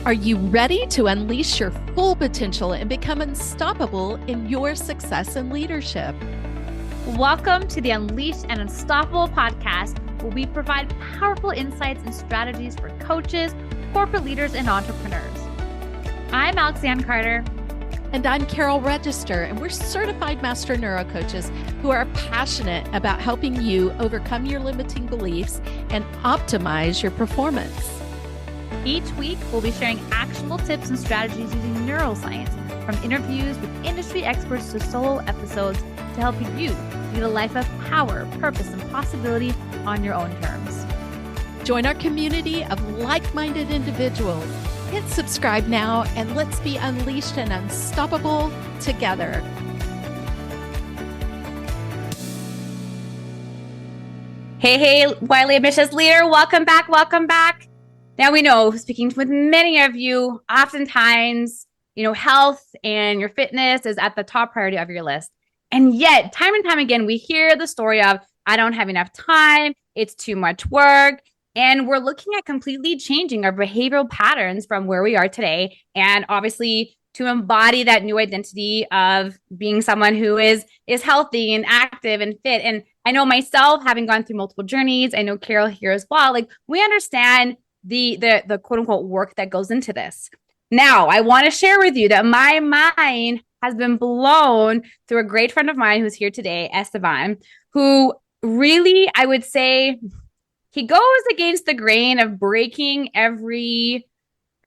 Are you ready to unleash your full potential and become unstoppable in your success and leadership? Welcome to the Unleashed and Unstoppable podcast, where we provide powerful insights and strategies for coaches, corporate leaders, and entrepreneurs. I'm Alexanne Carter. And I'm Carol Register, and we're certified master neurocoaches who are passionate about helping you overcome your limiting beliefs and optimize your performance. Each week, we'll be sharing actionable tips and strategies using neuroscience, from interviews with industry experts to solo episodes, to help you lead a life of power, purpose, and possibility on your own terms. Join our community of like-minded individuals. Hit subscribe now, and let's be unleashed and unstoppable together. Hey, widely ambitious leader, welcome back. Now we know, speaking with many of you, oftentimes, health and your fitness is at the top priority of your list. And yet, time and time again, we hear the story of, I don't have enough time, it's too much work. And we're looking at completely changing our behavioral patterns from where we are today. And obviously, to embody that new identity of being someone who is healthy and active and fit. And I know myself, having gone through multiple journeys, I know Carol here as well, we understand the quote unquote work that goes into this. Now, I want to share with you that my mind has been blown through a great friend of mine who's here today, Esteban, who really, I would say, he goes against the grain of breaking every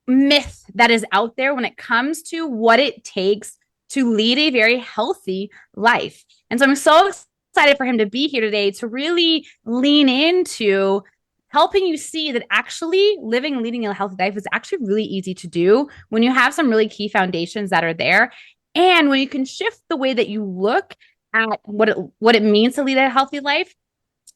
myth that is out there when it comes to what it takes to lead a very healthy life. And so I'm so excited for him to be here today to really lean into helping you see that actually leading a healthy life is actually really easy to do when you have some really key foundations that are there. And when you can shift the way that you look at what it means to lead a healthy life.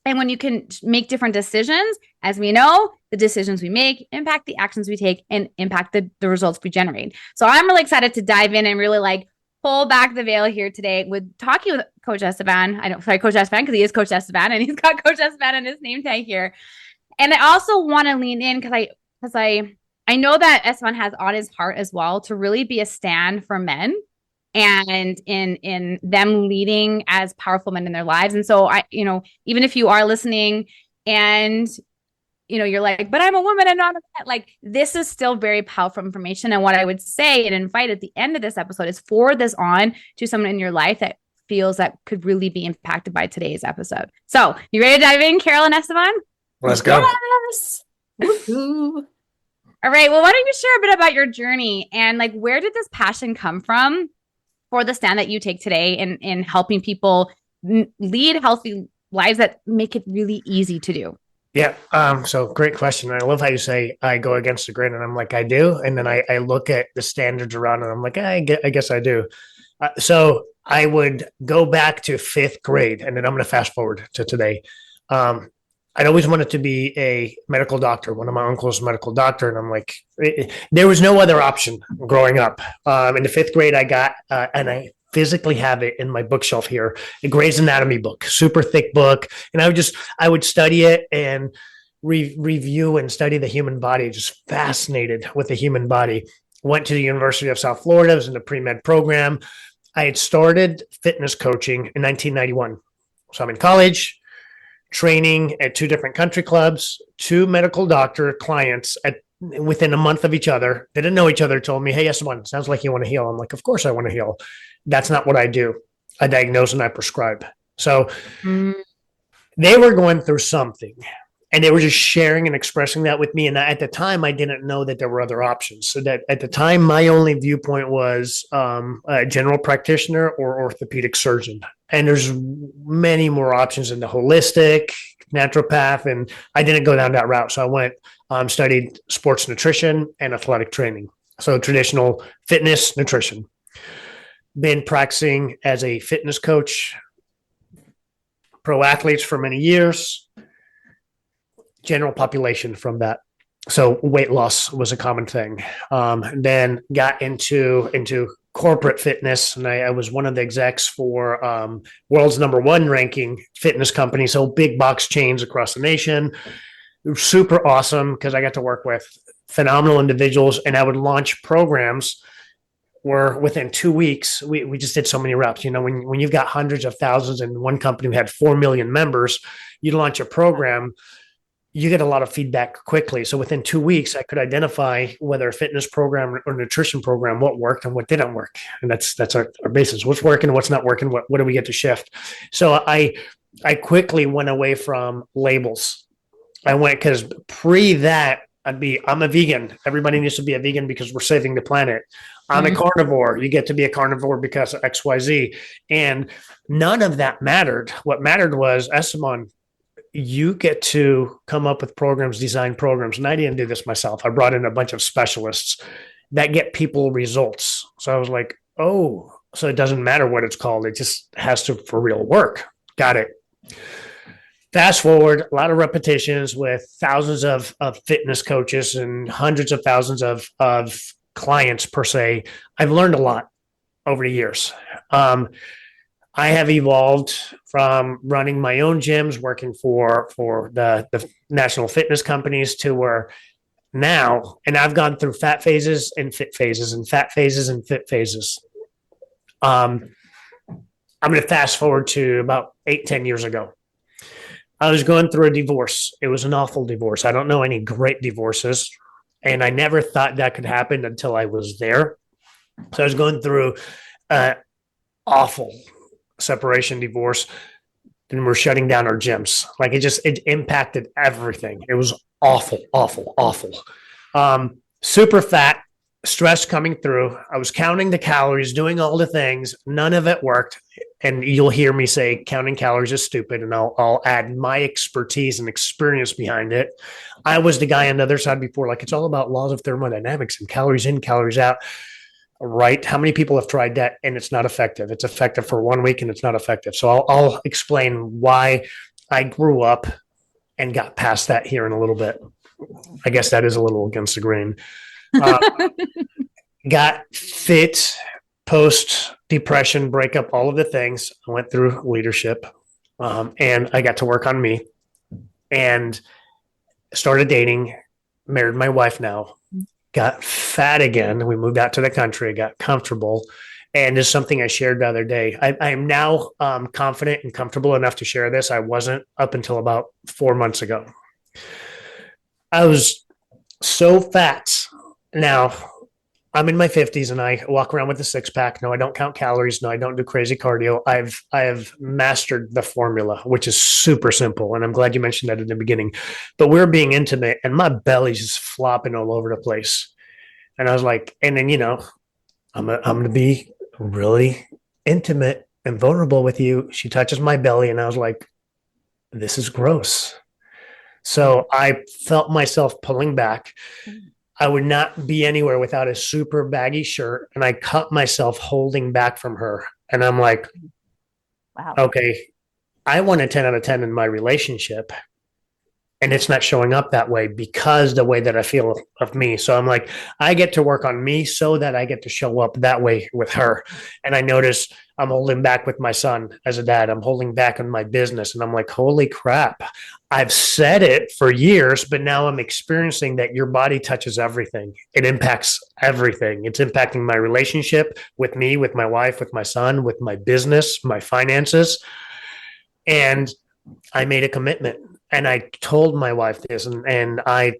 And when you can make different decisions, as we know, the decisions we make impact the actions we take and impact the results we generate. So I'm really excited to dive in and really pull back the veil here today with talking with Coach Esteban. Coach Esteban, because he is Coach Esteban and he's got Coach Esteban in his name tag here. And I also want to lean in because I know that Esteban has on his heart as well to really be a stand for men and in them leading as powerful men in their lives. And so even if you are listening and you're like, but I'm a woman and not a man, this is still very powerful information. And what I would say and invite at the end of this episode is forward this on to someone in your life that feels that could really be impacted by today's episode. So you ready to dive in, Carol and Esteban? Let's go. Yes. Woo-hoo. All right. Well, why don't you share a bit about your journey and where did this passion come from for the stand that you take today in helping people lead healthy lives that make it really easy to do? Yeah. So great question. I love how you say I go against the grain, and I'm like, I do. And then I look at the standards around and I'm like, I guess I do. So I would go back to fifth grade, and then I'm going to fast forward to today. I'd always wanted to be a medical doctor. One of my uncles was a medical doctor, and I'm like, there was no other option growing up. In the fifth grade, I got, and I physically have it in my bookshelf here, a Gray's Anatomy book, super thick book. And I would study it and review and study the human body, just fascinated with the human body. Went to the University of South Florida, was in the pre-med program. I had started fitness coaching in 1991. So I'm in college, training at two different country clubs, two medical doctor clients within a month of each other. They didn't know each other, told me, hey, Esteban, sounds like you want to heal. I'm like, of course I want to heal. That's not what I do. I diagnose and I prescribe. So they were going through something, and they were just sharing and expressing that with me. And at the time, I didn't know that there were other options. So that at the time, my only viewpoint was a general practitioner or orthopedic surgeon. And there's many more options in the holistic, naturopath, and I didn't go down that route. So I went, studied sports nutrition and athletic training. So traditional fitness, nutrition. Been practicing as a fitness coach, pro athletes for many years, general population from that. So weight loss was a common thing. Then got into corporate fitness, and I was one of the execs for world's #1 ranking fitness company. So big box chains across the nation. It was super awesome because I got to work with phenomenal individuals, and I would launch programs where within 2 weeks, we just did so many reps. When you've got hundreds of thousands and one company who had 4 million members, you launch a program, you get a lot of feedback quickly. So within 2 weeks, I could identify whether a fitness program or nutrition program, what worked and what didn't work. And that's our basis. What's working, what's not working, what do we get to shift? So I quickly went away from labels. I went, because pre that, I'm a vegan. Everybody needs to be a vegan because we're saving the planet. I'm a carnivore. You get to be a carnivore because of XYZ. And none of that mattered. What mattered was, Esteban, you get to come up with programs, design programs. And I didn't do this myself. I brought in a bunch of specialists that get people results. So I was like, oh, so it doesn't matter what it's called. It just has to for real work. Got it. Fast forward, a lot of repetitions with thousands of fitness coaches and hundreds of thousands of clients per se. I've learned a lot over the years. I have evolved from running my own gyms, working for the national fitness companies, to where now, and I've gone through fat phases and fit phases and fat phases and fit phases. I'm going to fast forward to about 8-10 years ago. I was going through a divorce. It was an awful divorce. I don't know any great divorces, and I never thought that could happen until I was there. So I was going through awful separation, divorce, and we're shutting down our gyms. Like it impacted everything. It was awful. Super fat, stress coming through. I was counting the calories, doing all the things. None of it worked. And you'll hear me say counting calories is stupid. And I'll add my expertise and experience behind it. I was the guy on the other side before, like, it's all about laws of thermodynamics and calories in, calories out. Right? How many people have tried that and it's not effective? It's effective for 1 week and it's not effective. So I'll explain why I grew up and got past that here in a little bit. I guess that is a little against the grain. Got fit post depression, breakup, all of the things. I went through leadership, and I got to work on me and started dating, married my wife now. Got fat again. We moved out to the country, got comfortable. And there's something I shared the other day. I am now confident and comfortable enough to share this. I wasn't up until about 4 months ago. I was so fat. Now, I'm in my 50s and I walk around with a six pack. No, I don't count calories. No, I don't do crazy cardio. I have mastered the formula, which is super simple. And I'm glad you mentioned that in the beginning. But we're being intimate and my belly's just flopping all over the place. And I was like, and then, I'm going to be really intimate and vulnerable with you. She touches my belly and I was like, this is gross. So I felt myself pulling back. I would not be anywhere without a super baggy shirt. And I cut myself holding back from her. And I'm like, wow, okay, I want a 10 out of 10 in my relationship. And it's not showing up that way because the way that I feel of me. So I'm like, I get to work on me so that I get to show up that way with her. And I notice I'm holding back with my son as a dad. I'm holding back on my business. And I'm like, holy crap. I've said it for years, but now I'm experiencing that your body touches everything. It impacts everything. It's impacting my relationship with me, with my wife, with my son, with my business, my finances. And I made a commitment. And I told my wife this, and I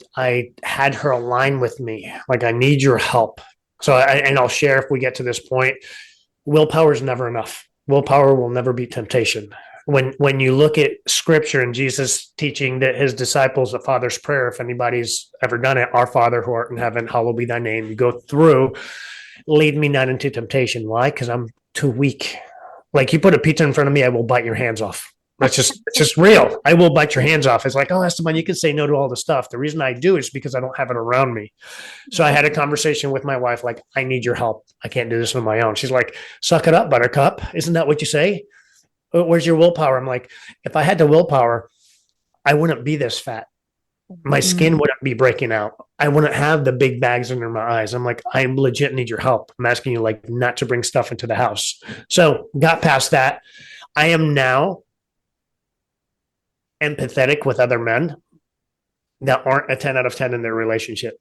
had her align with me. Like, I need your help. So, I'll share if we get to this point. Willpower is never enough. Willpower will never beat temptation. When you look at scripture and Jesus teaching that his disciples, the Father's prayer, if anybody's ever done it, our Father who art in heaven, hallowed be thy name. You go through, lead me not into temptation. Why? Because I'm too weak. Like, you put a pizza in front of me, I will bite your hands off. It's just real. I will bite your hands off. It's like, oh, Esteban, you can say no to all the stuff. The reason I do is because I don't have it around me. So I had a conversation with my wife, like, I need your help. I can't do this on my own. She's like, suck it up, buttercup. Isn't that what you say? Where's your willpower? I'm like, if I had the willpower, I wouldn't be this fat. My skin wouldn't be breaking out. I wouldn't have the big bags under my eyes. I'm like, I legit need your help. I'm asking you, like, not to bring stuff into the house. So got past that. I am now empathetic with other men that aren't a 10 out of 10 in their relationship.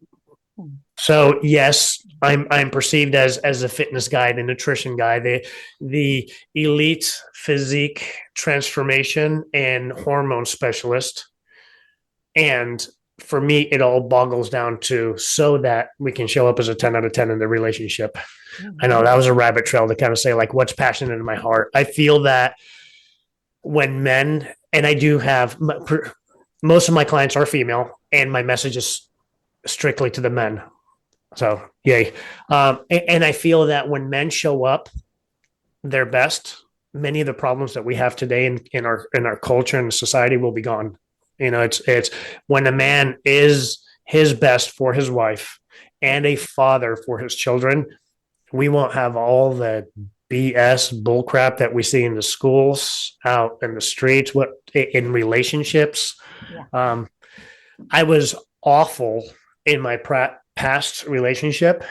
So yes, I'm perceived as a fitness guy, the nutrition guy, the elite physique transformation and hormone specialist. And for me, it all boggles down to so that we can show up as a 10 out of 10 in the relationship. I know that was a rabbit trail to kind of say like what's passionate in my heart. I feel that when men, and I do have most of my clients are female, and my message is strictly to the men. So yay. And I feel that when men show up their best, many of the problems that we have today in our culture and society will be gone. You know, it's when a man is his best for his wife and a father for his children, we won't have all the BS bullcrap that we see in the schools, out in the streets, what in relationships. Yeah. I was awful in my past relationship,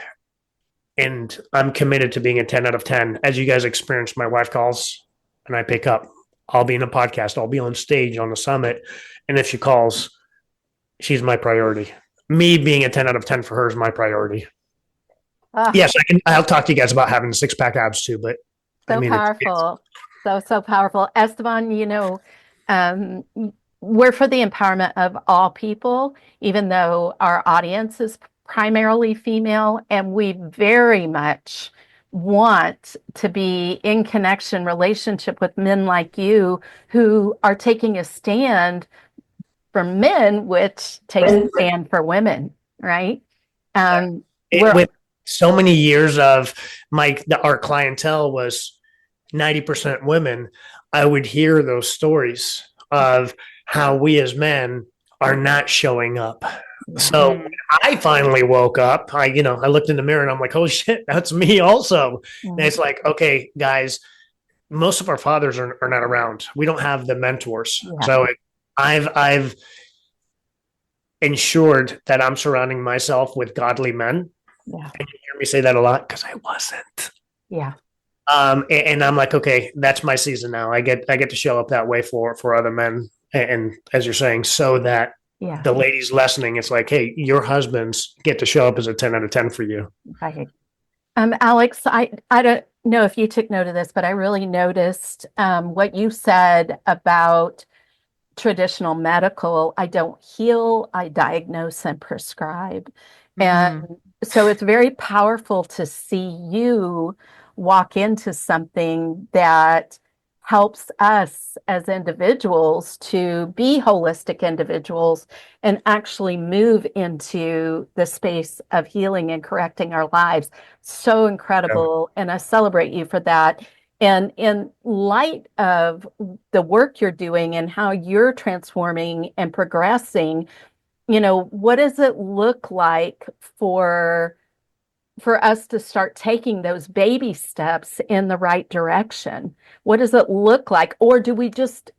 and I'm committed to being a 10 out of 10. As you guys experienced, my wife calls and I pick up. I'll be in a podcast. I'll be on stage on the summit. And if she calls, she's my priority. Me being a 10 out of 10 for her is my priority. Yes, I'll talk to you guys about having 6-pack abs too, but so I mean, powerful. So powerful. Esteban, you know, we're for the empowerment of all people, even though our audience is primarily female, and we very much want to be in connection, relationship with men like you who are taking a stand for men, which takes a stand for women, right? With so many years of our clientele was 90% women, I would hear those stories of how we as men are not showing up. So when I finally woke up, I looked in the mirror and I'm like, oh shit, that's me also. And it's like, okay, guys, most of our fathers are not around. We don't have the mentors. Yeah. So I've ensured that I'm surrounding myself with godly men. Yeah. And you hear me say that a lot because I wasn't. Yeah. And I'm like, okay, that's my season now. I get to show up that way for other men. And as you're saying, so that the ladies listening, it's like, hey, your husbands get to show up as a 10 out of 10 for you. Right. Alex, I don't know if you took note of this, but I really noticed what you said about traditional medical. I don't heal, I diagnose and prescribe. And so it's very powerful to see you walk into something that helps us as individuals to be holistic individuals and actually move into the space of healing and correcting our lives. So incredible. Yeah. And I celebrate you for that. And in light of the work you're doing and how you're transforming and progressing, what does it look like for us to start taking those baby steps in the right direction? What does it look like? Or do we just,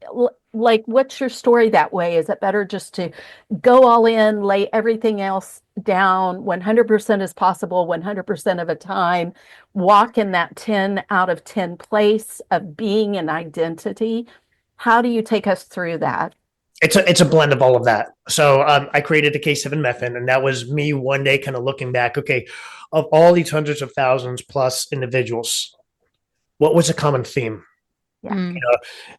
what's your story that way? Is it better just to go all in, lay everything else down 100% as possible, 100% of the time, walk in that 10 out of 10 place of being an identity? How do you take us through that? It's a blend of all of that. So I created the K7 method, and that was me one day kind of looking back, okay, of all these hundreds of thousands plus individuals, what was a common theme? Yeah.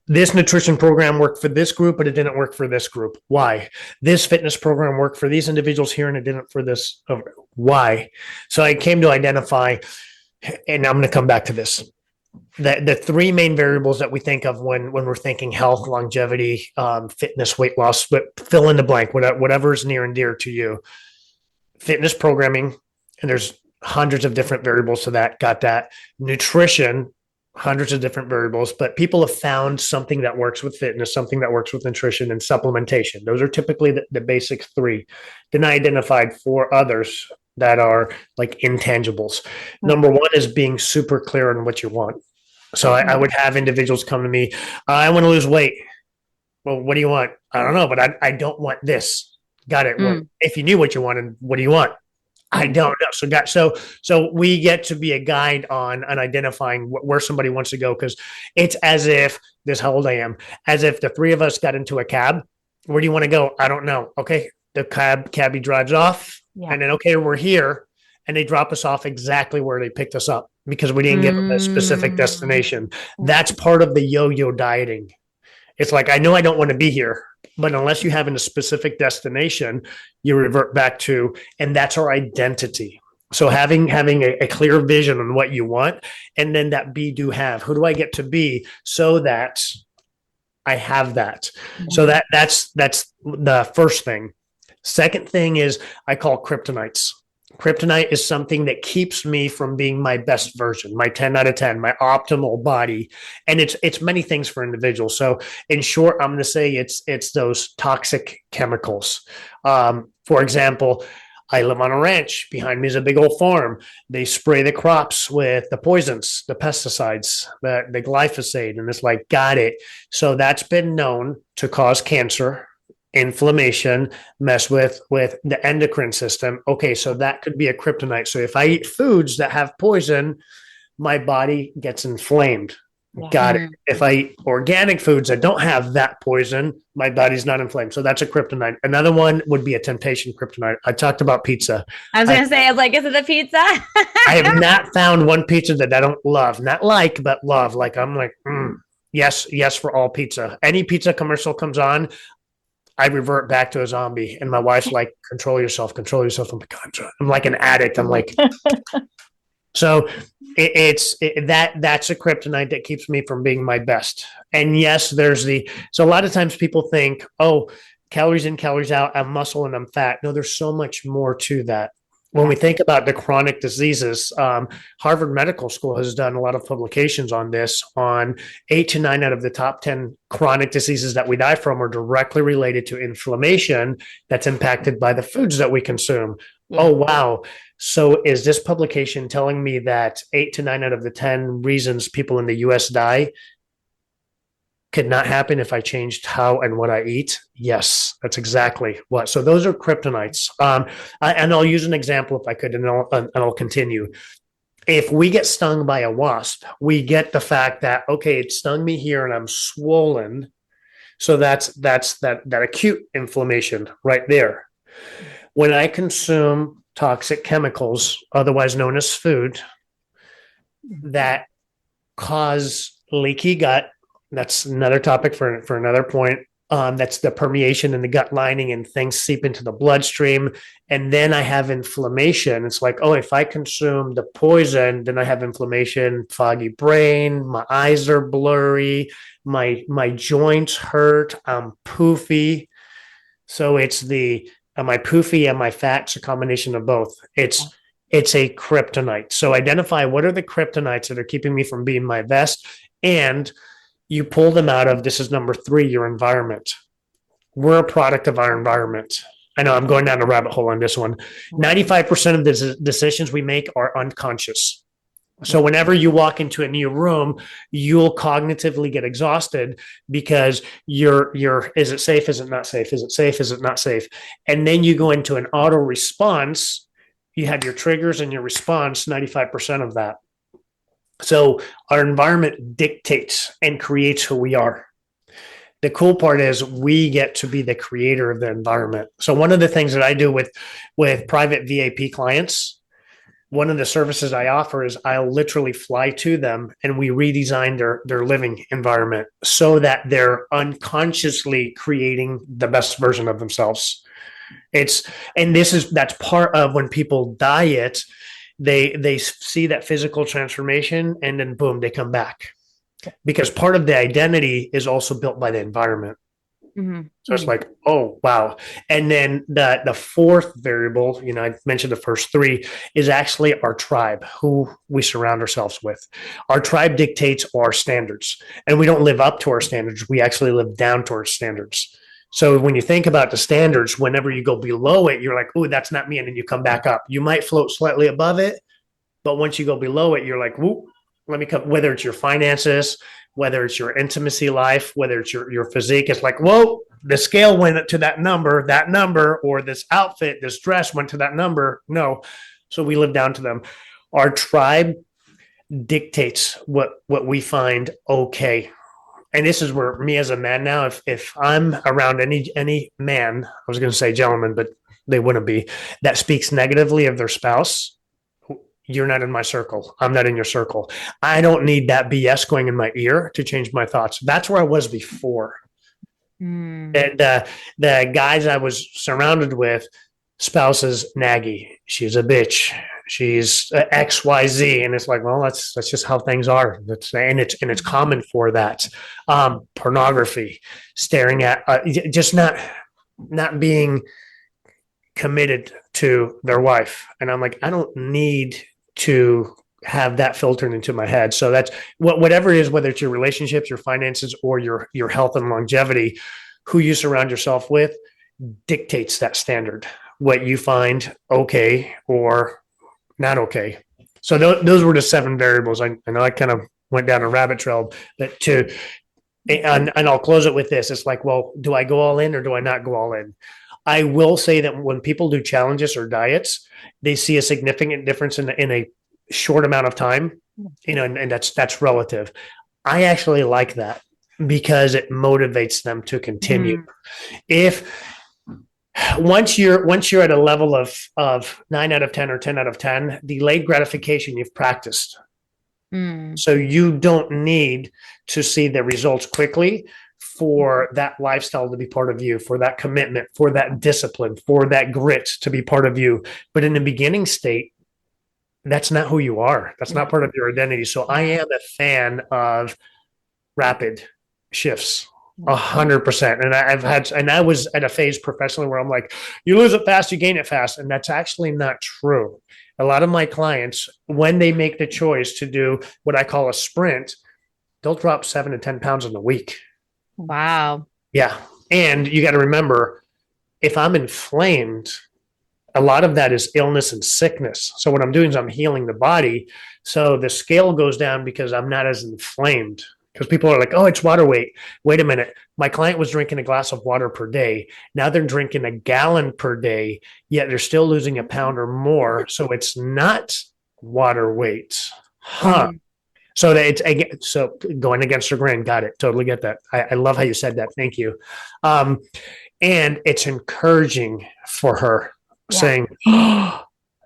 This nutrition program worked for this group, but it didn't work for this group. Why? This fitness program worked for these individuals here, and it didn't for this. Why? So I came to identify, and I'm going to come back to this. The three main variables that we think of when we're thinking health, longevity, fitness, weight loss, but fill in the blank, whatever is near and dear to you. Fitness programming, and there's hundreds of different variables to that. Got that. Nutrition, hundreds of different variables, but people have found something that works with fitness, something that works with nutrition, and supplementation. Those are typically the basic three. Then I identified 4 others that are like intangibles. Number 1 is being super clear on what you want. So I would have individuals come to me, I want to lose weight. Well, what do you want? I don't know, but I don't want this. Got it. Well, if you knew what you wanted, what do you want? I don't know. So we get to be a guide on identifying where somebody wants to go, because it's as if, this how old I am, as if the 3 of us got into a cab. Where do you want to go? I don't know. Okay. the cabbie drives off, Yeah. and then, okay, we're here. And they drop us off exactly where they picked us up because we didn't give them a specific destination. That's part of the yo-yo dieting. It's like, I know I don't want to be here, but unless you have a specific destination, you revert back to, and that's our identity. So having a clear vision on what you want, and then that be, do, have. Who do I get to be so that I have that? So that's the first thing. Second thing is I call kryptonites. Kryptonite is something that keeps me from being my best version, my 10 out of 10, my optimal body. And it's many things for individuals. So in short, I'm going to say it's those toxic chemicals. For example, I live on a ranch. Behind me is a big old farm. They spray the crops with the poisons, the pesticides, the glyphosate, and it's like, got it. So that's been known to cause cancer, inflammation, mess with the endocrine system. Okay, so that could be a kryptonite. So if I eat foods that have poison, my body gets inflamed. Yeah. Got it. If I eat organic foods that don't have that poison, my body's not inflamed. So that's a kryptonite. Another one would be a temptation kryptonite. I talked about pizza. I was going to say, I was like, is it the pizza? I have not found one pizza that I don't love. Not like, but love. Like, I'm like, yes for all pizza. Any pizza commercial comes on, I revert back to a zombie. And my wife's like, control yourself. I'm like, I'm like an addict. I'm like, so that's a kryptonite that keeps me from being my best. And yes, so a lot of times people think, oh, calories in, calories out, I'm muscle and I'm fat. No, there's so much more to that. When we think about the chronic diseases, Harvard Medical School has done a lot of publications on this. On 8 to 9 out of the top 10 chronic diseases that we die from are directly related to inflammation that's impacted by the foods that we consume. Yeah. Oh, wow. So is this publication telling me that 8 to 9 out of the 10 reasons people in the US die could not happen if I changed how and what I eat? Yes, that's exactly what. So those are kryptonites. And I'll use an example if I could, and I'll continue. If we get stung by a wasp, we get the fact that, okay, it stung me here and I'm swollen. So that's that acute inflammation right there. When I consume toxic chemicals, otherwise known as food, that cause leaky gut, that's another topic for another point. That's the permeation in the gut lining and things seep into the bloodstream. And then I have inflammation. It's like, oh, if I consume the poison, then I have inflammation, foggy brain, my eyes are blurry, my joints hurt, I'm poofy. So it's am I poofy, am I fat? It's a combination of both. It's a kryptonite. So identify what are the kryptonites that are keeping me from being my best, and you pull them out of, this is number 3, your environment. We're a product of our environment. I know I'm going down a rabbit hole on this one. 95% of the decisions we make are unconscious. So whenever you walk into a new room, you'll cognitively get exhausted because you're, is it safe? Is it not safe? Is it safe? Is it not safe? And then you go into an auto response. You have your triggers and your response, 95% of that. So our environment dictates and creates who we are. The cool part is we get to be the creator of the environment. So one of the things that I do with private VAP clients, one of the services I offer is I'll literally fly to them and we redesign their living environment so that they're unconsciously creating the best version of themselves. That's part of when people diet. They see that physical transformation and then boom, they come back, because part of the identity is also built by the environment. Mm-hmm. So it's like, oh, wow. And then the fourth variable, I mentioned the first 3, is actually our tribe, who we surround ourselves with. Our tribe dictates our standards, and we don't live up to our standards. We actually live down to our standards. So when you think about the standards, whenever you go below it, you're like, oh, that's not me. And then you come back up. You might float slightly above it, but once you go below it, you're like, whoop, let me come. Whether it's your finances, whether it's your intimacy life, whether it's your physique, it's like, whoa, the scale went to that number, or this outfit, this dress went to that number. No. So we live down to them. Our tribe dictates what we find okay. and this is where me as a man now, if I'm around any man, I was going to say gentleman, but they wouldn't be, that speaks negatively of their spouse, you're not in my circle. I'm not in your circle. I don't need that BS going in my ear to change my thoughts. That's where I was before. And the guys I was surrounded with, spouses, naggy, she's a bitch, she's XYZ, and it's like, well, that's just how things are. It's common for that. Pornography, staring at, just not being committed to their wife, and I'm like, I don't need to have that filtered into my head. So that's whatever it is, whether it's your relationships, your finances, or your health and longevity, who you surround yourself with dictates that standard, what you find okay or not okay. So those were the 7 variables. I know I kind of went down a rabbit trail, but and I'll close it with this. It's like, well, do I go all in or do I not go all in? I will say that when people do challenges or diets, they see a significant difference in a short amount of time, and that's relative. I actually like that because it motivates them to continue. If once you're at a level of 9 out of 10 or 10 out of 10, delayed gratification, you've practiced. So you don't need to see the results quickly for that lifestyle to be part of you, for that commitment, for that discipline, for that grit to be part of you. But in the beginning state, that's not who you are. That's not part of your identity. So I am a fan of rapid shifts, 100%. And I was at a phase professionally where I'm like, you lose it fast, you gain it fast. And that's actually not true. A lot of my clients, when they make the choice to do what I call a sprint, they'll drop 7 to 10 pounds in a week. Wow. Yeah. And you got to remember, if I'm inflamed, a lot of that is illness and sickness. So what I'm doing is I'm healing the body. So the scale goes down because I'm not as inflamed. Because people are like, oh, it's water weight. Wait a minute. My client was drinking a glass of water per day. Now they're drinking a gallon per day, yet they're still losing a pound or more. So it's not water weight. So so going against the grain. Got it. Totally get that. I love how you said that. Thank you. And it's encouraging for her, saying, oh,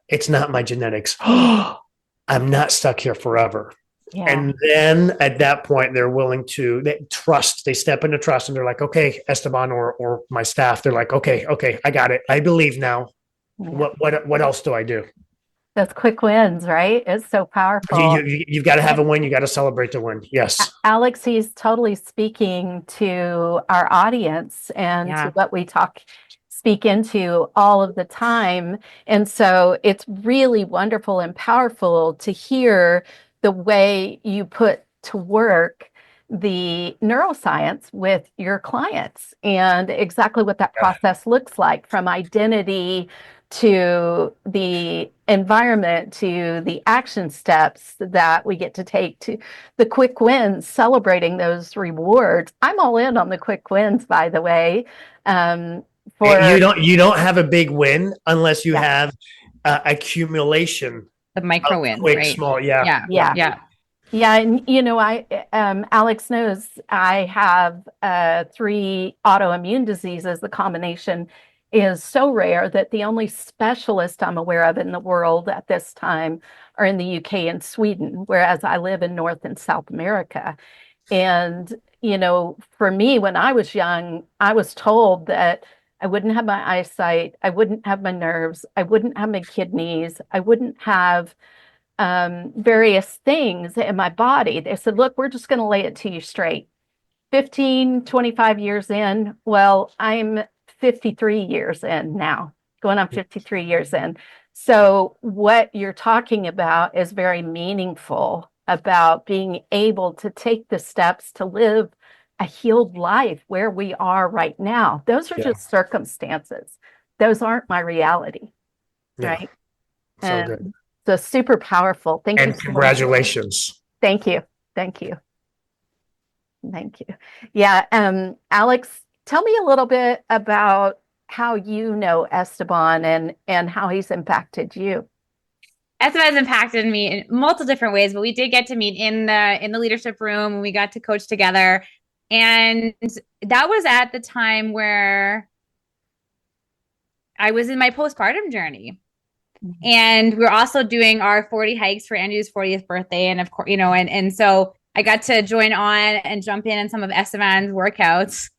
it's not my genetics. Oh, I'm not stuck here forever. Yeah. And then at that point, they're willing to they step into trust, and they're like, okay, Esteban or my staff, they're like, okay, I got it. I believe now. Yeah. What else do I do? Those quick wins, right? It's so powerful. You've got to have a win. You got to celebrate the win. Yes. Alex, he's totally speaking to our audience and to what we speak into all of the time. And so it's really wonderful and powerful to hear the way you put to work the neuroscience with your clients and exactly what that process looks like, from identity to the environment to the action steps that we get to take to the quick wins, celebrating those rewards. I'm all in on the quick wins, by the way. You don't have a big win unless you have accumulation. The micro wins, quick, right? Small, Yeah. And Alex knows I have 3 autoimmune diseases. The combination is so rare that the only specialist I'm aware of in the world at this time are in the UK and Sweden, whereas I live in North and South America. And, for me, when I was young, I was told that I wouldn't have my eyesight, I wouldn't have my nerves, I wouldn't have my kidneys, I wouldn't have various things in my body. They said, look, we're just going to lay it to you straight. 15, 25 years in, well, I'm 53 years in now, going on 53 years in. So what you're talking about is very meaningful, about being able to take the steps to live a healed life where we are right now. Those are just circumstances. Those aren't my reality, right? So good. So super powerful. Thank you. And congratulations. Thank you. Yeah. Alex, tell me a little bit about how you know Esteban and how he's impacted you. Esteban has impacted me in multiple different ways, but we did get to meet in the leadership room when we got to coach together. And that was at the time where I was in my postpartum journey. And we're also doing our 40 hikes for Andrew's 40th birthday. And of course, and so I got to join on and jump in some of Esteban's workouts.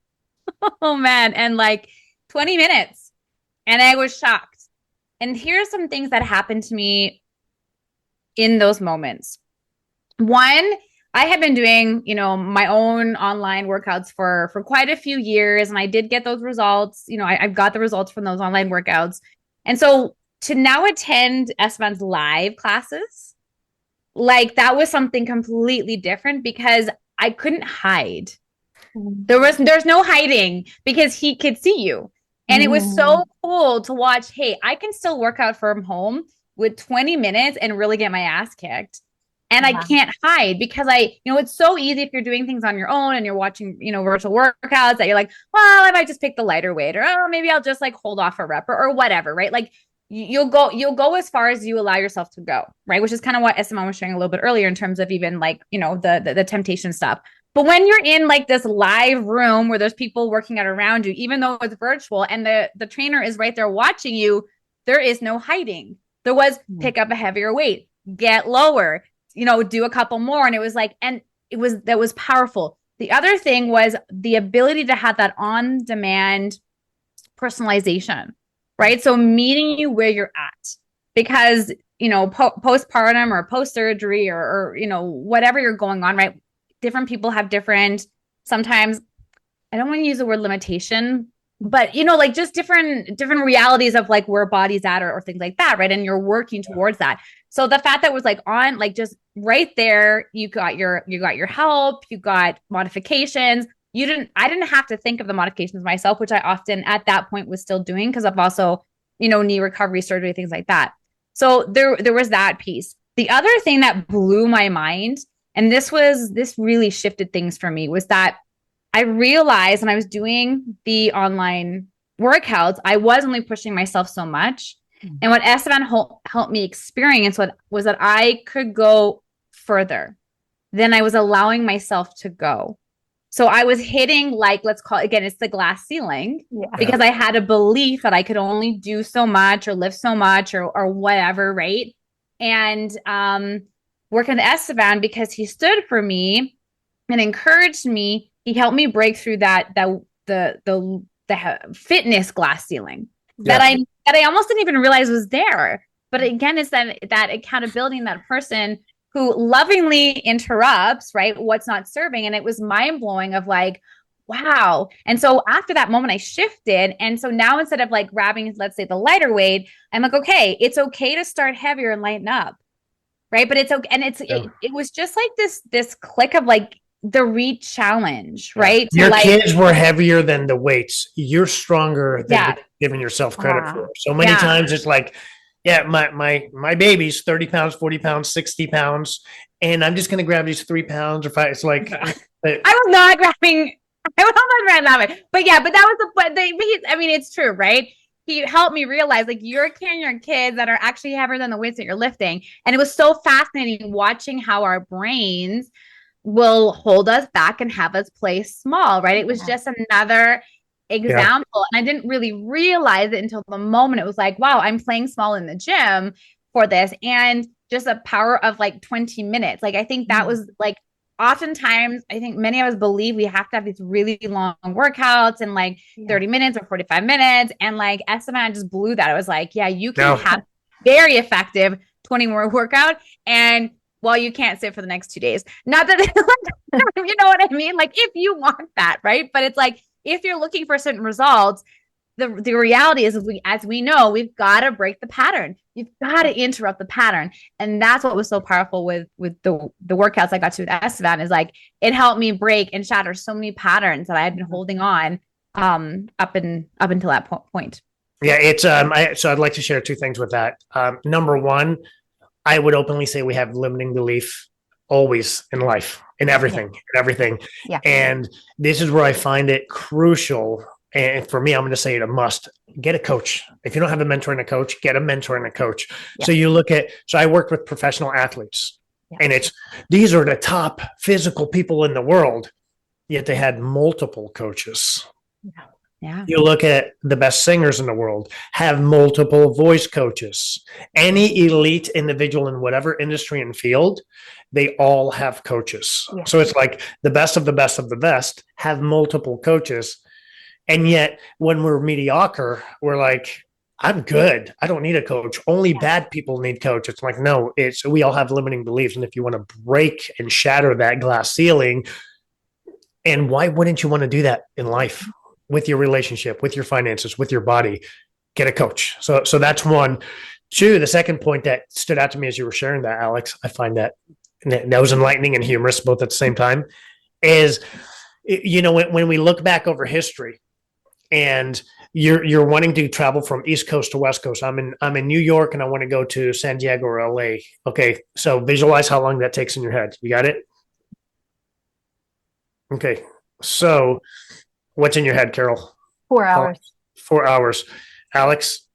Oh man. And like 20 minutes. And I was shocked. And here's some things that happened to me in those moments. One, I had been doing, my own online workouts for quite a few years, and I did get those results. I've got the results from those online workouts. And so to now attend Esteban's live classes, like that was something completely different because I couldn't hide. There's no hiding because he could see you. And it was so cool to watch, hey, I can still work out from home with 20 minutes and really get my ass kicked. And I can't hide because it's so easy if you're doing things on your own and you're watching, virtual workouts that you're like, well, I might just pick the lighter weight, or oh, maybe I'll just like hold off a rep or whatever, right? Like you'll go as far as you allow yourself to go, right? Which is kind of what Esteban was sharing a little bit earlier in terms of even like, the temptation stuff. But when you're in like this live room where there's people working out around you, even though it's virtual and the trainer is right there watching you, there is no hiding. There was pick up a heavier weight, get lower, do a couple more. And it was like, that was powerful. The other thing was the ability to have that on-demand personalization, right? So meeting you where you're at, because, postpartum or post-surgery or whatever you're going on, right? Different people have different, sometimes, I don't want to use the word limitation, but like just different realities of like where body's at or things like that, right? And you're working towards that. So the fact that was like on, like just right there, you got your help, you got modifications. I didn't have to think of the modifications myself, which I often at that point was still doing because of also, knee recovery surgery, things like that. So there was that piece. The other thing that blew my mind, and this really shifted things for me, was that I realized when I was doing the online workouts, I was only pushing myself so much. And what Esteban helped me experience was that I could go further than I was allowing myself to go. So I was hitting, like, let's call it, again, it's the glass ceiling, because I had a belief that I could only do so much or lift so much or whatever, right? And working with Esteban, because he stood for me and encouraged me, he helped me break through the fitness glass ceiling that I almost didn't even realize was there. But again, it's that accountability and that person who lovingly interrupts, right, what's not serving. And it was mind blowing of like, wow. And so after that moment, I shifted. And so now instead of like grabbing, let's say, the lighter weight, I'm like, okay, it's okay to start heavier and lighten up. Right. But it's okay. And it was just like this click of like the reach challenge, right? Your like, kids were heavier than the weights. You're stronger than you're giving yourself credit for. So many times it's like, my baby's 30 pounds, 40 pounds, 60 pounds, and I'm just going to grab these 3 pounds or 5. It's like, I was not grabbing that way. But that was I mean, it's true, right? He helped me realize like you're carrying your kids that are actually heavier than the weights that you're lifting. And it was so fascinating watching how our brains will hold us back and have us play small, right? It was just another example. And I didn't really realize it until the moment it was like, wow, I'm playing small in the gym for this. And just a power of like 20 minutes. Like, I think that was like, oftentimes, I think many of us believe we have to have these really long workouts in like 30 minutes or 45 minutes. And like Esteban just blew that. I was like, yeah, you can have very effective 20-minute workout. And you can't sit for the next 2 days. Not that, you know what I mean? Like if you want that, right? But it's like, if you're looking for certain results, the reality is, as we know, we've got to break the pattern. You've got to interrupt the pattern. And that's what was so powerful with the workouts I got to with Esteban, is like, it helped me break and shatter so many patterns that I had been holding on up until that point. Yeah, it's so I'd like to share 2 things with that. Number one, I would openly say we have limiting belief always in life, in everything. Yeah. And this is where I find it crucial. And for me, I'm going to say it a must. Get a coach. If you don't have a mentor and a coach, get a mentor and a coach. Yeah. So I worked with professional athletes, and these are the top physical people in the world. yet they had multiple coaches. Yeah. You look at the best singers in the world, have multiple voice coaches. Any elite individual in whatever industry and field, they all have coaches. Yeah. So it's like the best of the best of the best have multiple coaches. And yet when we're mediocre, we're like, I'm good. I don't need a coach. Only bad people need coach. It's like, no, we all have limiting beliefs. And if you want to break and shatter that glass ceiling, and why wouldn't you want to do that in life? With your relationship, with your finances, with your body, get a coach. So that's one. Two, the second point that stood out to me as you were sharing that, Alex, I find that was enlightening and humorous both at the same time, is, when we look back over history and you're wanting to travel from East Coast to West Coast. I'm in New York and I want to go to San Diego or LA. Okay, so visualize how long that takes in your head. You got it? Okay, so what's in your head, Carol? 4 hours. 4 hours. Alex?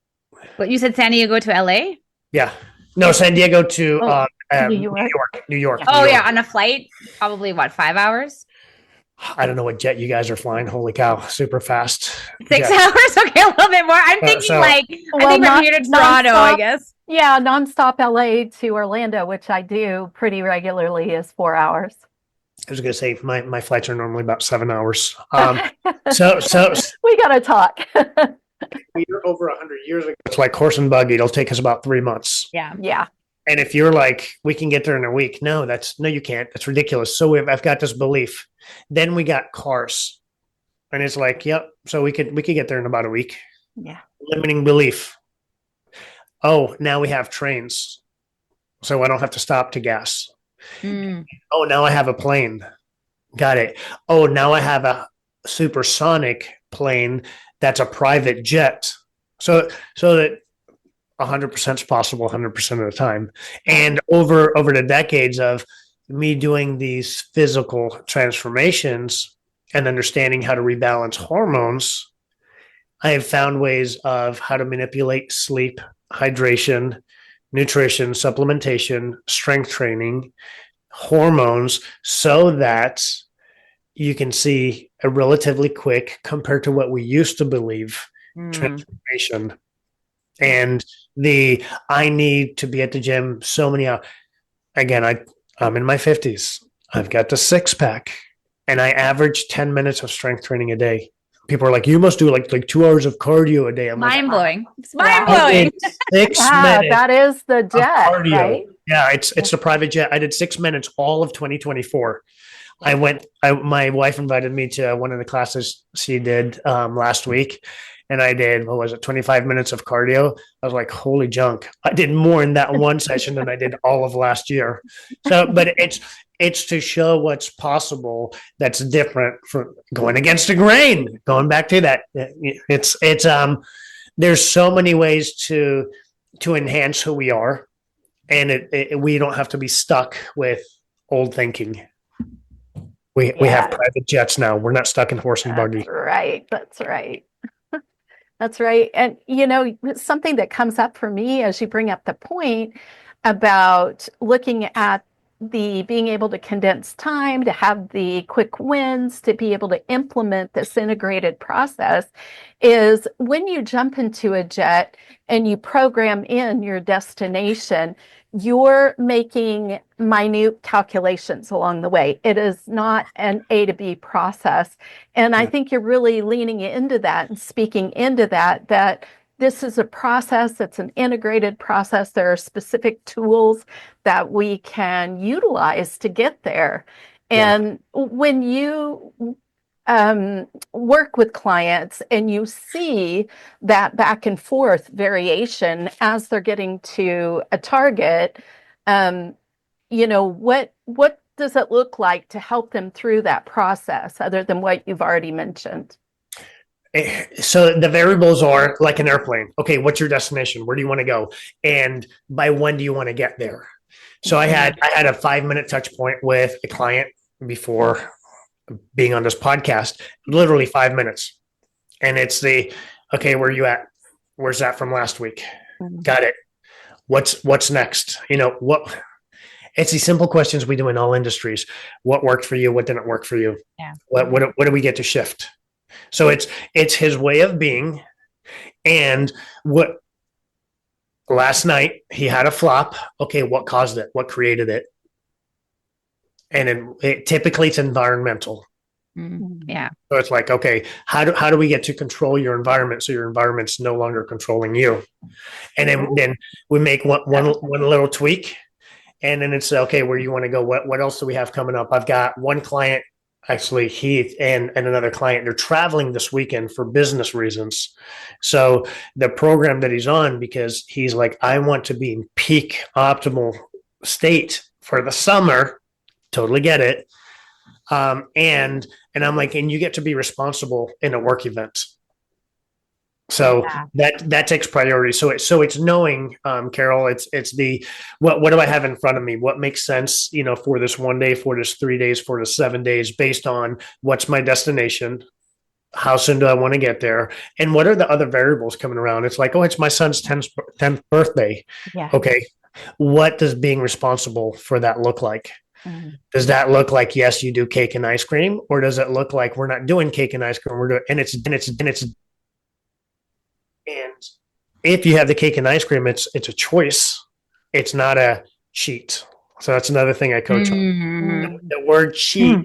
But you said San Diego to LA? Yeah. No, San Diego to New York. New York. Oh, yeah. On a flight, probably 5 hours? I don't know what jet you guys are flying. Holy cow. Super fast. 6 hours? Okay, a little bit more. I'm thinking I think from here to Toronto, I guess. Yeah, nonstop LA to Orlando, which I do pretty regularly, is 4 hours. I was going to say my flights are normally about 7 hours. So we got to talk. You're over 100 years ago. It's like horse and buggy. It'll take us about 3 months. Yeah. Yeah. And if you're like, we can get there in a week. No, you can't. That's ridiculous. So I've got this belief. Then we got cars, and it's like, yep. So we could get there in about a week. Yeah. Limiting belief. Oh, now we have trains, so I don't have to stop to gas. Oh, now I have a plane. Got it. Oh, now I have a supersonic plane that's a private jet. So that 100% is possible 100% of the time. And over the decades of me doing these physical transformations and understanding how to rebalance hormones, I have found ways of how to manipulate sleep, hydration, nutrition, supplementation, strength training, hormones, so that you can see a relatively quick, compared to what we used to believe, transformation. And I need to be at the gym so many hours. Again, I'm in my 50s. I've got the 6-pack, and I average 10 minutes of strength training a day. People are like, you must do like 2 hours of cardio a day. I'm mind blowing. It's Wow. mind blowing. 6 Yeah, minutes. that is the jet, cardio. right? Yeah, it's a private jet. I did 6 minutes all of 2024. My wife invited me to one of the classes she did last week, and I did, 25 minutes of cardio. I was like, holy junk. I did more in that one session than I did all of last year. So, but it's to show what's possible that's different from going against the grain. Going back to that, there's so many ways to enhance who we are, and we don't have to be stuck with old thinking. We have private jets now. We're not stuck in horse and buggy. Right. That's right. That's right. And, something that comes up for me as you bring up the point about looking at being able to condense time, to have the quick wins, to be able to implement this integrated process, is when you jump into a jet and you program in your destination, you're making minute calculations along the way. It is not an A to B process. And I think you're really leaning into that and speaking into that this is a process, it's an integrated process. There are specific tools that we can utilize to get there. And when you work with clients and you see that back and forth variation as they're getting to a target, what does it look like to help them through that process other than what you've already mentioned? So the variables are like an airplane. Okay, what's your destination? Where do you want to go? And by when do you want to get there? So I had a 5-minute touch point with a client before being on this podcast, literally 5 minutes. And it's okay, where are you at? Where's that from last week? Got it. What's next? It's these simple questions we do in all industries. What worked for you? What didn't work for you? Yeah. What do we get to shift? So it's his way of being. And what last night he had a flop. Okay, what caused it? What created it? And typically it's environmental. Yeah. So it's like, okay, how do we get to control your environment so your environment's no longer controlling you? And then we make one little tweak, and then it's okay, where you want to go. What else do we have coming up? I've got one client, actually, Heath, and another client. They're traveling this weekend for business reasons. So the program that he's on, because he's like, I want to be in peak optimal state for the summer. Totally get it. And I'm like, and you get to be responsible in a work event. So that takes priority. So it's knowing, Carol, it's the, what do I have in front of me? What makes sense, for this 1 day, for this 3 days, for this 7 days, based on what's my destination? How soon do I want to get there? And what are the other variables coming around? It's like, oh, it's my son's 10th birthday. Yeah. Okay. What does being responsible for that look like? Mm-hmm. Does that look like, yes, you do cake and ice cream, or does it look like we're not doing cake and ice cream? We're doing, and if you have the cake and ice cream, it's a choice. It's not a cheat. So that's another thing I coach on. The word cheat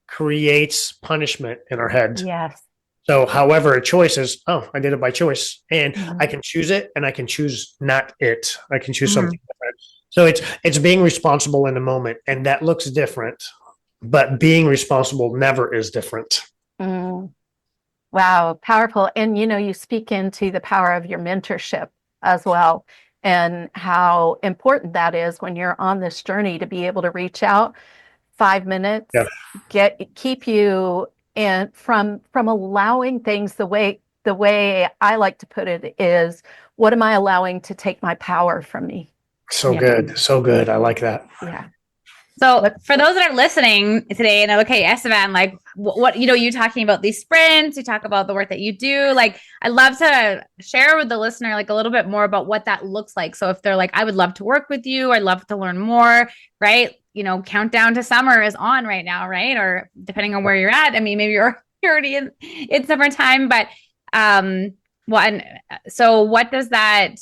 creates punishment in our head. Yes. So, however, a choice is, oh, I did it by choice, and I can choose it, and I can choose not it. I can choose something different. So it's being responsible in the moment, and that looks different, but being responsible never is different. Wow, powerful. And you speak into the power of your mentorship as well, and how important that is when you're on this journey to be able to reach out 5 minutes, keep you in from allowing things the way I like to put it is, what am I allowing to take my power from me? So good. So good. I like that. Yeah. So for those that are listening today and okay, Esteban, like what, you talking about these sprints, you talk about the work that you do. Like, I'd love to share with the listener, like a little bit more about what that looks like. So if they're like, I would love to work with you, I'd love to learn more, right? Countdown to summer is on right now, right? Or depending on where you're at. I mean, maybe you're already in summertime, but, so what does that,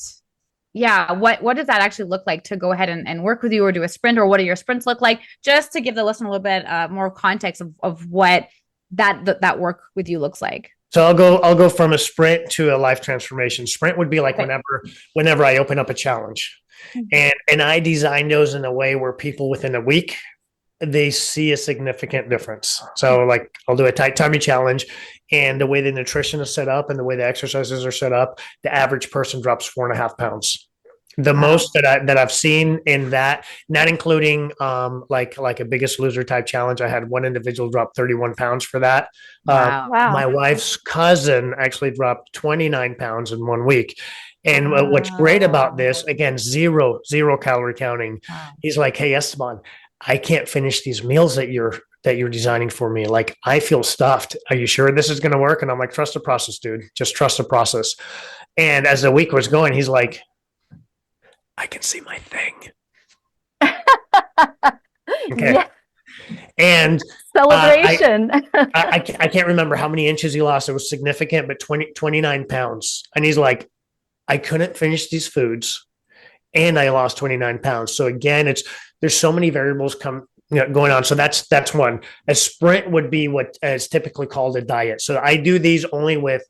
what does that actually look like to go ahead and work with you or do a sprint, or what do your sprints look like? Just to give the listener a little bit more context of what that work with you looks like. So I'll go from a sprint to a life transformation. Sprint would be like whenever I open up a challenge, and I design those in a way where people within a week, they see a significant difference. So like I'll do a tight tummy challenge, and the way the nutrition is set up and the way the exercises are set up, the average person drops 4.5 pounds. The most that I've seen in that, not including like a Biggest Loser type challenge. I had one individual drop 31 pounds for that. Wow. My wife's cousin actually dropped 29 pounds in 1 week. And what's great about this, again, zero calorie counting. He's like, hey, Esteban, I can't finish these meals that you're designing for me. Like, I feel stuffed. Are you sure this is going to work? And I'm like, trust the process, dude. Just trust the process. And as the week was going, he's like, I can see my thing. Okay. Yeah. And celebration. I can't remember how many inches he lost. It was significant, but 29 pounds. And he's like, I couldn't finish these foods and I lost 29 pounds. So again, there's so many variables going on. So that's one. A sprint would be what is typically called a diet. So I do these only with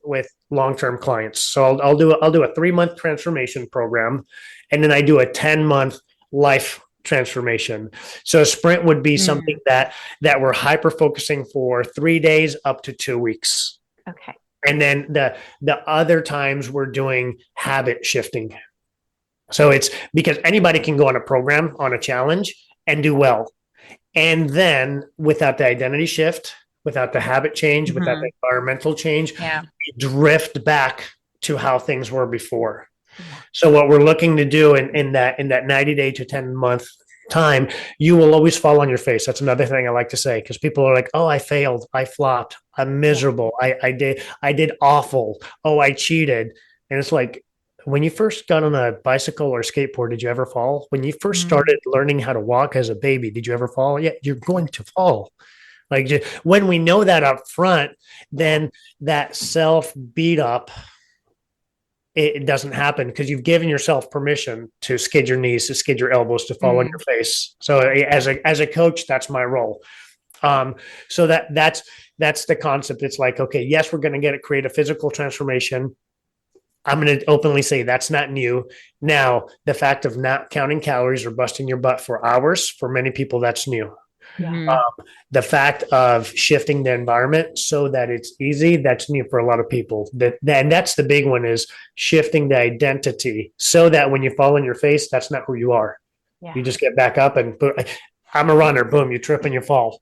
long-term clients. So I'll do a 3-month transformation program, and then I do a 10-month life transformation. So a sprint would be something that we're hyper focusing for 3 days up to 2 weeks. Okay. And then the other times we're doing habit shifting. So it's because anybody can go on a program, on a challenge, and do well. And then without the identity shift, without the habit change, without the environmental change, drift back to how things were before. So what we're looking to do in that 90-day to 10-month time, you will always fall on your face. That's another thing I like to say, because people are like, oh, I failed, I flopped, I'm miserable, I did awful, oh, I cheated. And it's like, when you first got on a bicycle or skateboard, did you ever fall? When you first started learning how to walk as a baby, did you ever fall? Yeah, you're going to fall. Like when we know that up front, then that self beat up, it doesn't happen because you've given yourself permission to skid your knees, to skid your elbows, to fall on your face. So as a coach, that's my role. So that's the concept. It's like, okay, yes, we're going to create a physical transformation. I'm going to openly say that's not new. Now, the fact of not counting calories or busting your butt for hours, for many people, that's new. The fact of shifting the environment so that it's easy, that's new for a lot of people. And that's the big one, is shifting the identity so that when you fall on your face, that's not who you are. You just get back up and I'm a runner. Boom, you trip and you fall.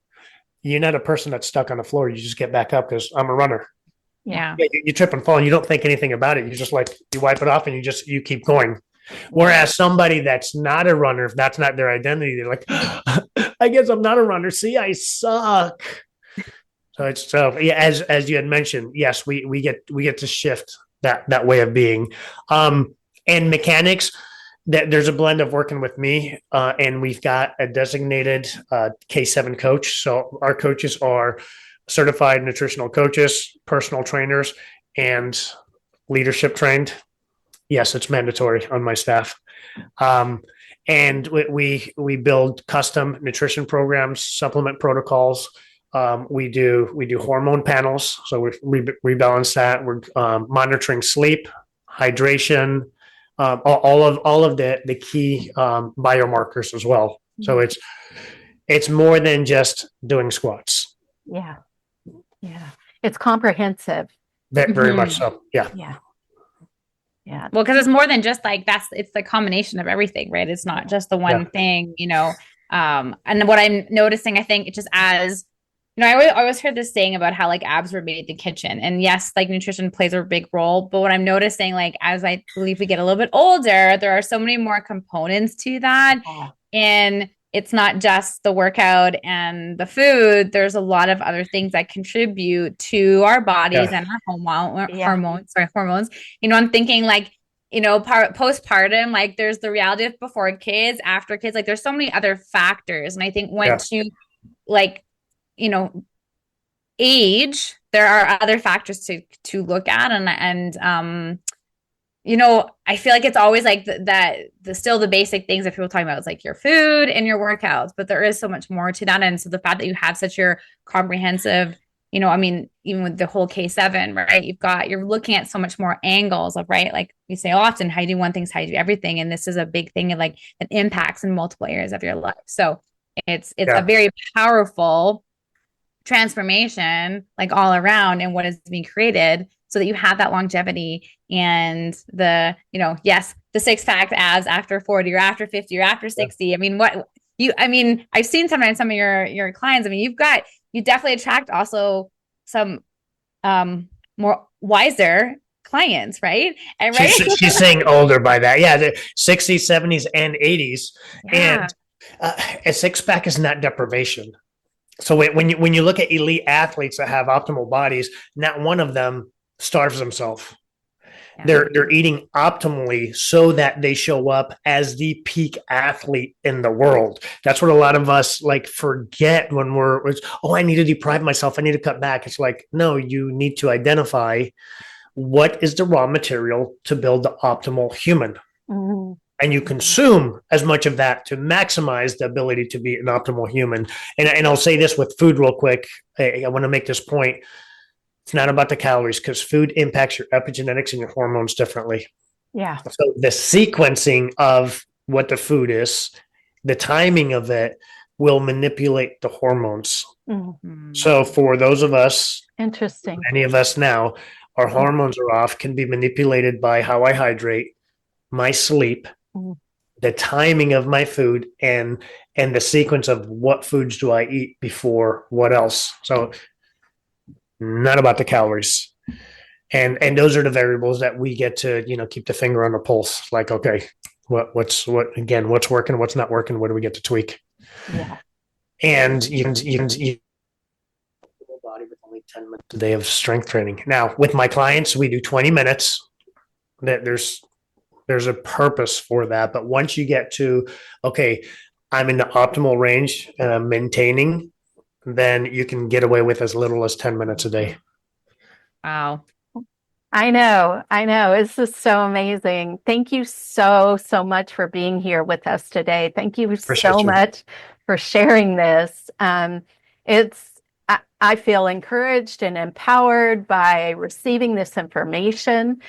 You're not a person that's stuck on the floor. You just get back up because I'm a runner. You trip and fall and you don't think anything about it. You just you wipe it off and you keep going. Whereas somebody that's not a runner, if that's not their identity, they're like, I guess I'm not a runner. See, I suck. So yeah, as you had mentioned, yes, we get to shift that way of being. And mechanics, that there's a blend of working with me, and we've got a designated K7 coach. So our coaches are certified nutritional coaches, personal trainers, and leadership trained. Yes, it's mandatory on my staff. And we build custom nutrition programs, supplement protocols. We do hormone panels, so we rebalance that. We're monitoring sleep, hydration, all of the key biomarkers as well. So it's more than just doing squats. Yeah. It's comprehensive. Very much so. Yeah. Well, because it's more than just it's the combination of everything, right? It's not just the one thing, and what I'm noticing, I think it just I always heard this saying about how abs were made in the kitchen, and yes, nutrition plays a big role. But what I'm noticing, as I believe we get a little bit older, there are so many more components to that. And it's not just the workout and the food. There's a lot of other things that contribute to our bodies and our hormones. I'm thinking postpartum, there's the reality of before kids, after kids, there's so many other factors. And I think once you age, there are other factors to look at. And I feel it's always still the basic things that people are talking about. It's your food and your workouts, but there is so much more to that. And so the fact that you have such your comprehensive, even with the whole K7, right? You're looking at so much more angles of, right? Like we say often, how you do one thing is how you do everything. And this is a big thing that impacts in multiple areas of your life. So it's a very powerful transformation, all around, and what is being created so that you have that longevity and the, the 6-pack abs after 40 or after 50 or after 60. I've seen sometimes some of your clients, you definitely attract also some more wiser clients, right? And she's saying older by that. Yeah. The 60s, 70s, and 80s. And a 6-pack is not deprivation. So when you look at elite athletes that have optimal bodies, not one of them starves themselves. They're eating optimally so that they show up as the peak athlete in the world. That's what a lot of us forget when I need to deprive myself. I need to cut back. It's no, you need to identify what is the raw material to build the optimal human. Mm-hmm. And you consume as much of that to maximize the ability to be an optimal human. And I'll say this with food real quick. I want to make this point. It's not about the calories, because food impacts your epigenetics and your hormones differently. Yeah. So the sequencing of what the food is, the timing of it will manipulate the hormones. Mm-hmm. So for those of us, many of us now, our hormones are off, can be manipulated by how I hydrate, my sleep, the timing of my food, and the sequence of what foods do I eat before what else. So not about the calories. And those are the variables that we get to, keep the finger on the pulse. Okay, what's working, what's not working, what do we get to tweak? Yeah. And you can body with only 10 minutes a day of strength training. Now, with my clients, we do 20 minutes. There's There's a purpose for that. But once you get to, okay, I'm in the optimal range and I'm maintaining, then you can get away with as little as 10 minutes a day. Wow. I know. This is so amazing. Thank you so much for being here with us today. Thank you Appreciate so you. much for sharing this. I feel encouraged and empowered by receiving this information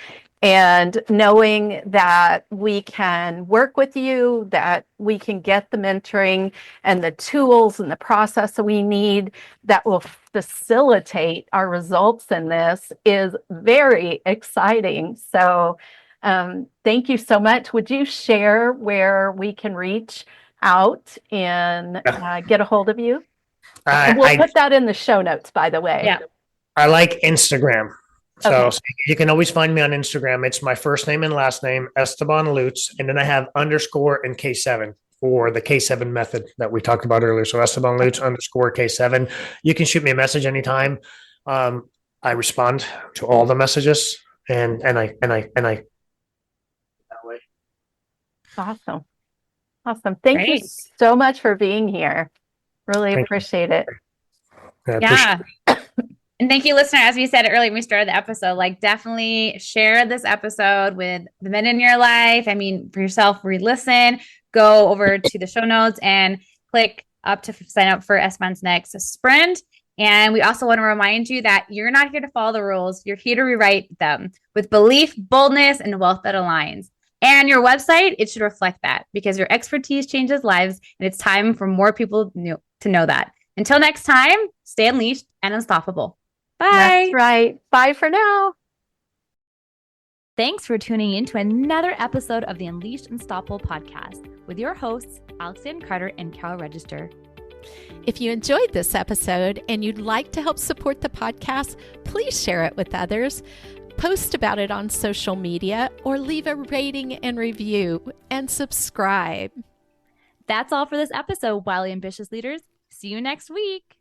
and knowing that we can work with you, that we can get the mentoring and the tools and the process that we need that will facilitate our results in this is very exciting. So thank you so much. Would you share where we can reach out and get a hold of you? And we'll put that in the show notes, by the way. Yeah. I like Instagram. Okay. So you can always find me on Instagram. It's my first name and last name, Esteban Lutz. And then I have underscore and K7 for the K7 method that we talked about earlier. So Esteban Lutz underscore K7. You can shoot me a message anytime. I respond to all the messages and I that way. Awesome. Thank you so much for being here. Really appreciate it. Yeah. And thank you, listener. As we said earlier when we started the episode, like definitely share this episode with the men in your life. I mean, for yourself, re-listen, go over to the show notes and click up to sign up for Esteban's next sprint. And we also want to remind you that you're not here to follow the rules. You're here to rewrite them with belief, boldness, and wealth that aligns. And your website, it should reflect that because your expertise changes lives. And it's time for more people to know that. Until next time, stay unleashed and unstoppable. Bye. That's right. Bye for now. Thanks for tuning in to another episode of the Unleashed Unstoppable podcast with your hosts, Alexander Carter and Carol Register. If you enjoyed this episode and you'd like to help support the podcast, please share it with others, post about it on social media, or leave a rating and review and subscribe. That's all for this episode, Wildly Ambitious Leaders. See you next week.